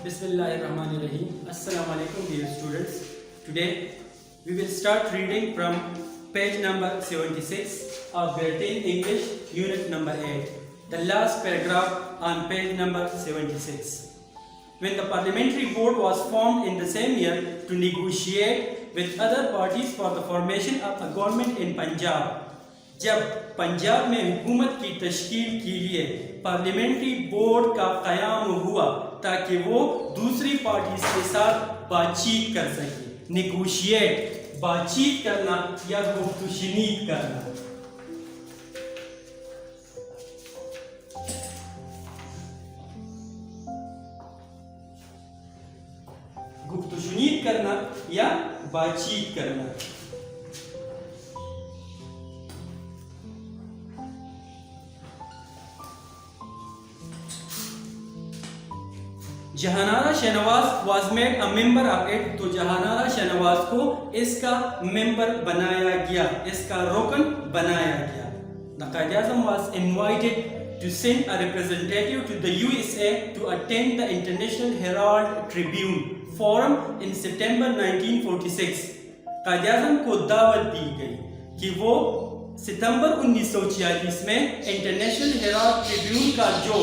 Bismillahirrahmanirrahim. Assalamu alaikum dear students. Today we will start reading from page number 76 of grade 10 English unit number 8. The last paragraph on page number 76. When the parliamentary board was formed in the same year to negotiate with other parties for the formation of a government in Punjab, जब पंजाब में हुकूमत की तश्कील के लिए parliamentary board का क़याम हुआ ताकि वो दूसरी पार्टीज के साथ बातचीत कर सके। नेगोशिएट बातचीत करना या गुफ्तगू करना। गुफ्तगू करना या बातचीत करना। Jahanara Shahnawaz was made a member of it, तो जहानारा शहनवाज को इसका मेंबर बनाया गया, इसका रुकन बनाया गया। The Quaid-e-Azam was invited to send a representative to the USA to attend the International Herald Tribune Forum in September 1946. Quaid-e-Azam को दावत दी गई कि वो सितंबर 1946 में इंटरनेशनल हेराल्ड ट्रिब्यून का जो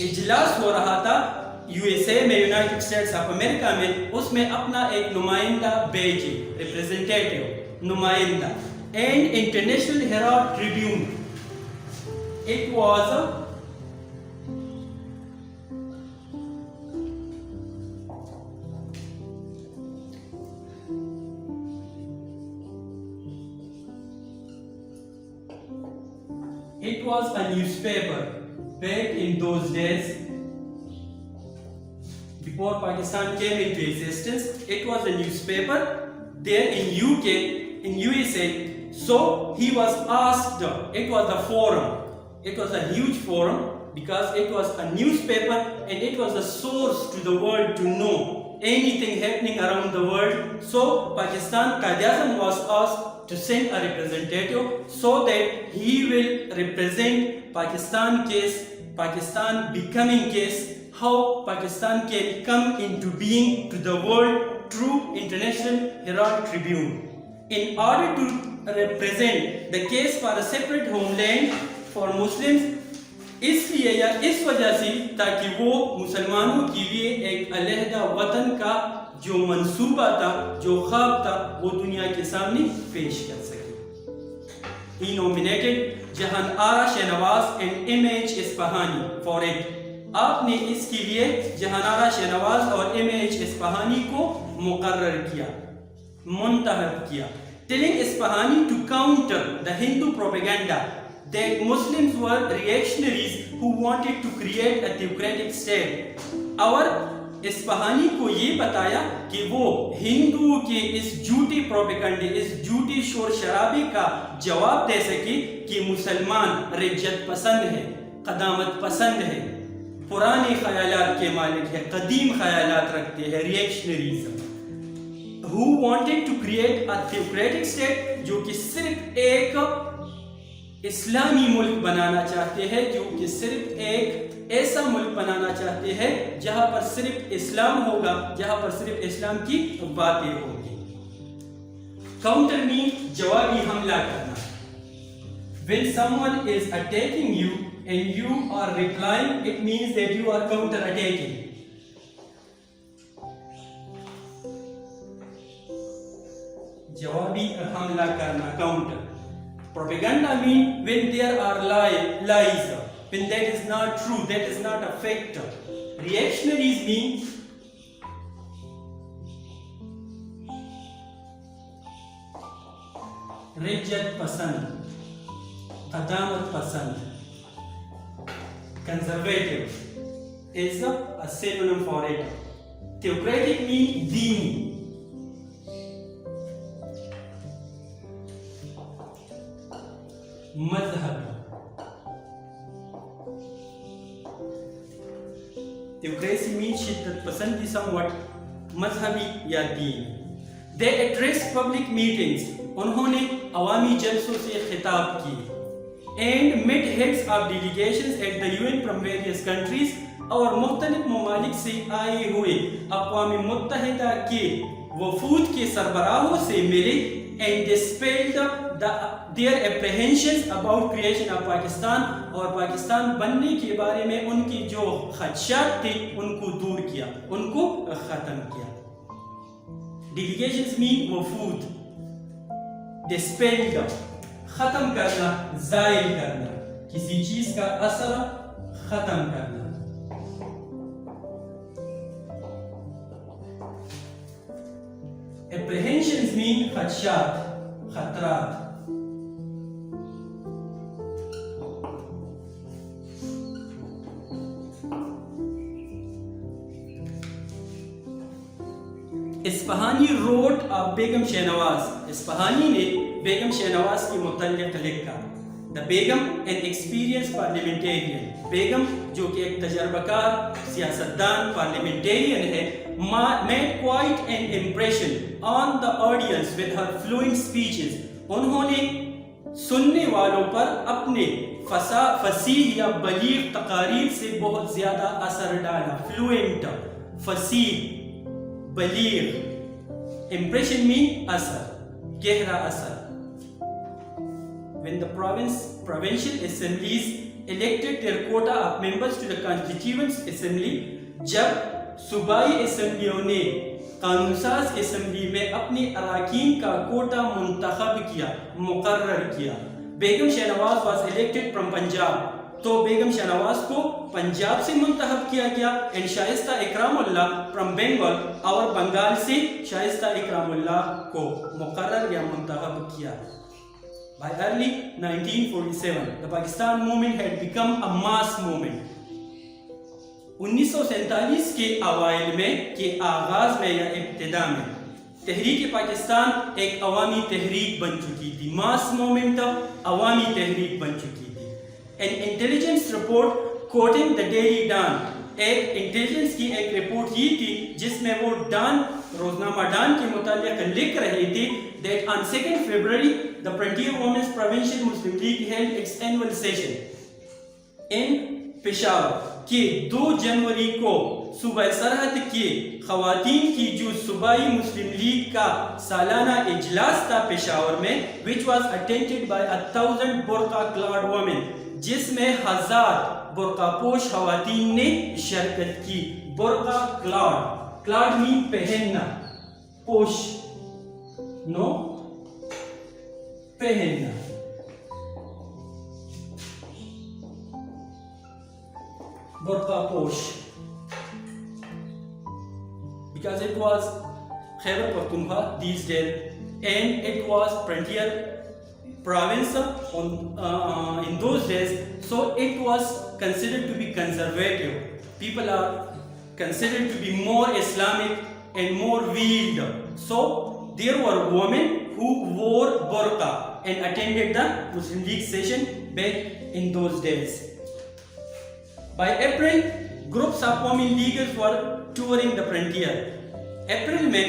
इजलास हो रहा था यूएसए में, यूनाइटेड स्टेट्स ऑफ अमेरिका में, उसमें अपना एक नुमाइंदा भेजे, रिप्रेजेंटेटिव नुमाइंदा। And international Herald Tribune it was a newspaper back in those days. Before Pakistan came into existence, it was a newspaper there in UK, in USA. So he was asked, it was a forum, it was a huge forum because it was a newspaper and it was a source to the world to know anything happening around the world. So Pakistan, Qaid-e-Azam was asked to send a representative so that he will represent Pakistan case, Pakistan becoming case, how Pakistan can come into being to the world through International Herald Tribune in order to represent the case for a separate homeland for Muslims, इसलिए या इस वजह से ताकि वो मुसलमानों के लिए एक अलहदा वतन का जो मंसूबा था, जो ख्वाब था, वो दुनिया के सामने पेश कर सके। He nominated Jahanara Shahnawaz and M.H. Ispahani for it. आपने इसके लिए जहानारा शहनवाज और M.H. इस्फहानी को मुकर्रर किया, मुंतखब किया, telling Ispahani to counter the Hindu propaganda that Muslims were reactionaries who wanted to create a theocratic state। और इस्फहानी को ये बताया कि वो हिंदुओं के इस झूठे प्रोपेगेंडे, इस झूठी शोर शराबे का जवाब दे सके कि मुसलमान रिज्जत पसंद है, कदामत पसंद है, पुराने ख्यालात के मालिक है, कदीम ख्यालात रखते हैं, रिएक्शनरीज़म। Who wanted to create a theocratic state, जो कि सिर्फ एक इस्लामी मुल्क बनाना चाहते हैं, जो कि सिर्फ एक ऐसा मुल्क बनाना चाहते हैं जहां पर सिर्फ इस्लाम होगा, जहां पर सिर्फ इस्लाम की बातें होंगी। काउंटर मीन जवाबी हमला करना। When someone is attacking you and you are replying, it means that you are counter attacking. जवाबी हमला करना, counter. Propaganda means when there are lies, when that is not true, that is not a fact. Reactionaries mean रिज्जत पसंद, कदामत पसंद। Conservative is a synonym for it. Theocratic means deen. मजहबी। Theocracy means शिद्दत पसंदी, somewhat मजहबी या दीन। They addressed public meetings, उन्होंने अवामी जलसों से खिताब किए। and met heads of delegations at the UN from various countries और मुख्तलिफ ममालिक से आए हुए अक़वाम मुत्तहिदा के वफूद के सरबराहों से मिले and dispelled their apprehensions about creation of Pakistan और पाकिस्तान बनने के बारे में उनकी जो खदशात थे उनको दूर किया, उनको ख़त्म किया। Delegations mean वफूद, dispelled ख़त्म करना, ज़ाइल करना, किसी चीज़ का असर ख़त्म करना। Apprehensions mean खदशात, खतरात। इस्फहानी रोट ऑफ बेगम शहनवाज, इस्फहानी ने बेगम शहनवाज के मुतल्लिक़ लिखा। The Begum an experience parliamentarian, Begum जो कि एक तजर्बाकार सियासतदान पार्लियामेंटेरियन है, made quite an impression on the audience with her fluent speeches। उन्होंने सुनने वालों पर अपने फसीह या बलीग तकारीर से बहुत ज्यादा असर डाला। फ्लुएंट, फसीह, बलीग। इम्प्रेशन मीन असर, गहरा असर। When the provincial assemblies elected their quota of members to the constituent assembly, जब सूबाई असम्बलियों ने कानूनसाज असम्बली में अपने अरकान का कोटा मुंतखब किया, मुकर्रर किया। Begum Shahnawaz was elected from Punjab, तो बेगम शहनवाज को पंजाब से मुंतखब किया गया। एंड शाइस्ता इकरामुल्लाह फ्रॉम बंगाल, और बंगाल से शाइस्ता इकरामुल्लाह को मुकर्रर या मुंतखब किया। By early 1947, the Pakistan movement had become a mass movement। 1947 के अवाइल में के आगाज में या इब्तिदा में तहरीक पाकिस्तान एक अवामी तहरीक बन चुकी थी। मास मूवमेंट अवामी तहरीक बन चुकी थी। An intelligence report quoting the daily Dawn, एक इंटेलिजेंस की एक रिपोर्ट ये थी जिसमें वो डान, रोजनामा डान के मुतालिक लिख रहे थे that on 2 February the Frontier Women's Provincial Muslim League held its annual session in Peshawar के 2 जनवरी को सूबा सरहद के खवातीन की जो सूबाई मुस्लिम लीग का सालाना इजलास था पेशावर में, which was attended by 1000 burqa clad women, जिसमें 1000 बुर्कापोश खवातीन ने शिरकत की। बुर्का क्लॉड, क्लॉड मीन पहनना, पोश नो पहनना। Burqa Posh, because it was Khyber Pakhtunkhwa these days, and it was frontier province in those days, so it was considered to be conservative. People are considered to be more Islamic and more veiled. So there were women who wore burqa and attended the Muslim League session back in those days. By April, groups of women leaguers were touring the frontier. अप्रैल में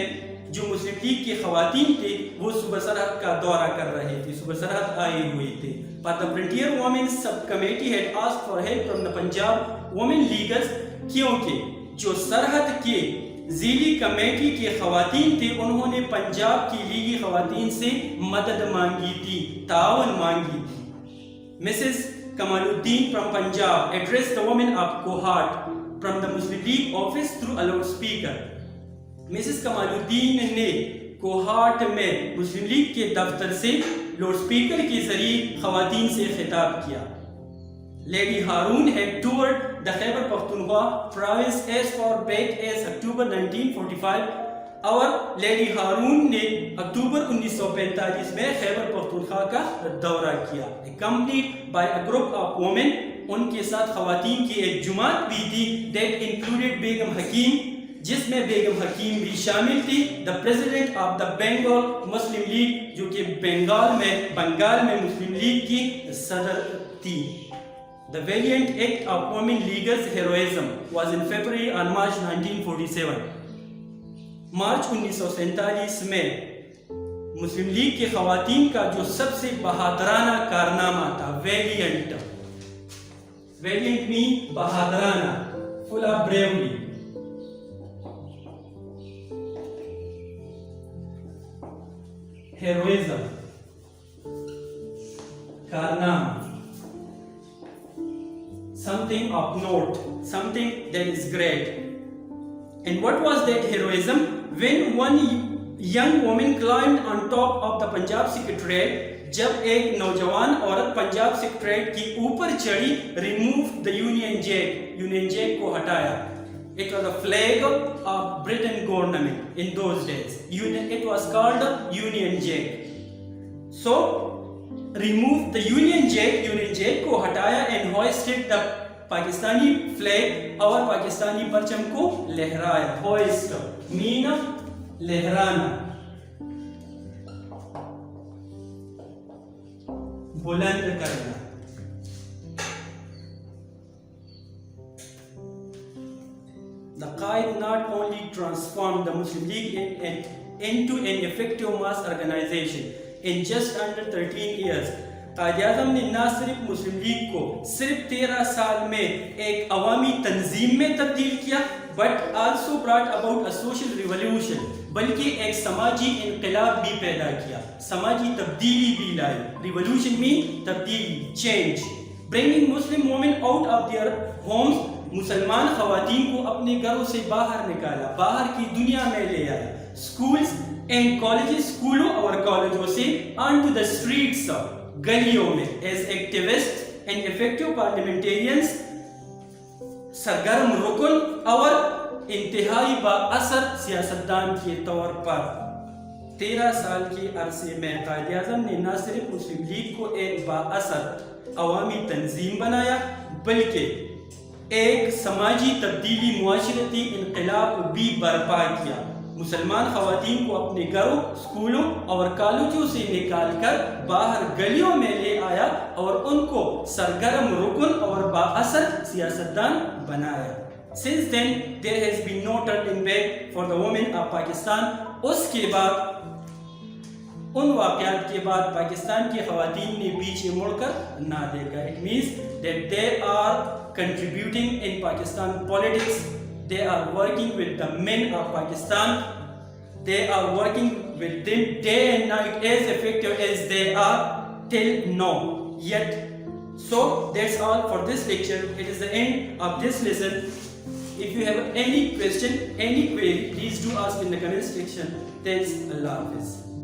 जो मुस्लिम league के खवातीन थे वो सूबा सरहद का दौरा कर रहे थे, सूबा सरहद आए हुए थे। But the Frontier Women's Subcommittee had asked for help from the Punjab women leaguers, क्योंकि जो सरहद के ज़िली कमेटी के खवातीन थे उन्होंने पंजाब की लीगी खवातीन से मदद मांगी थी, तावन मांगी थी। Mrs Kamaluddin from Punjab addressed the women of Kohat from the Muslim League office through a loudspeaker। Mrs Kamaluddin ने कोहाट में मुस्लिम लीग के दफ्तर से लाउडस्पीकर के जरिए खवातीन से खिताब किया। Lady Harun had toured the Khyber Pakhtunkhwa province as far back as October 1945 और लेडी हारून ने अक्टूबर 1945 में खैबर पख्तूनख्वा का दौरा किया। Accompanied by a group of women, उनके साथ खवातीन की एक जुमात भी थी that included बेगम हकीम, जिसमें बेगम हकीम भी शामिल थी। The president of the Bengal Muslim League, जो कि बंगाल में मुस्लिम लीग की सदर थी। The valiant act of women leaguers' heroism was in February and March 1947। मार्च 1947 में मुस्लिम लीग की खवातीन का जो सबसे बहादुराना कारनामा था, वेलियंट। वेलियंट मीन बहादुराना, फुल ऑफ ब्रेवरी। हेरोइज्म, कारनामा, something of note, something that is great. And what was that heroism? When one young woman climbed on top of the Punjab Secretariat, जब एक नौजवान औरत पंजाब सेक्रेटरीट की ऊपर चढ़ी, remove the Union Jack, Union Jack को हटाया। It was a flag of Britain government in those days. It was called Union Jack. So remove the Union Jack को हटाया and hoisted the Pakistani flag और पाकिस्तानी परचम को लहराया। होइस्ट मीन लहराना, बुलंद करना। The Qaid not only transformed the Muslim League into an effective mass organization in just under 13 years. Quaid-e-Azam ने न सिर्फ मुस्लिम लीग को सिर्फ 13 साल में एक अवामी तंजीम में तब्दील किया, but also brought about a social revolution, बल्कि एक समाजी इनकलाब भी पैदा किया, समाजी तब्दीली भी लाई। रिवॉल्यूशन में तब्दीली, change, bringing Muslim women out of their homes, मुसलमान खवातीन को अपने घरों से बाहर निकाला, बाहर की दुनिया में ले आया। स्कूल्स एंड कॉलेजेस, स्कूलों और कॉलेजों से ऑन टू द स्ट्रीट्स, गलियों में, as activist and effective parliamentarians, सरगर्म रुकन और इंतहाई बाअसर सियासतदान के तौर पर। 13 साल के अरसे में कायद-ए-आज़म ने न सिर्फ मुस्लिम लीग को एक बाअसर अवामी तंजीम बनाया, बल्कि एक समाजी तब्दीली, मुआशरती इनकलाब भी बर्पा किया। मुसलमान खवातीन को अपने घरों, स्कूलों और कॉलेजों से निकालकर बाहर गलियों में ले आया और उनको सरगर्म रुकन और बाअसर सियासतदान बनाया। Since then there has been no turning back for the women of Pakistan. उसके बाद, उन वाक़यात के बाद पाकिस्तान की खवातीन ने पीछे मुड़कर ना देखा। It means that they are contributing in Pakistan politics. They are working with the men of Pakistan. They are working with them day and night as effective as they are till now. Yet, so that's all for this lecture. It is the end of this lesson. If you have any question, any query, please do ask in the comment section. Thanks. Allah Hafiz.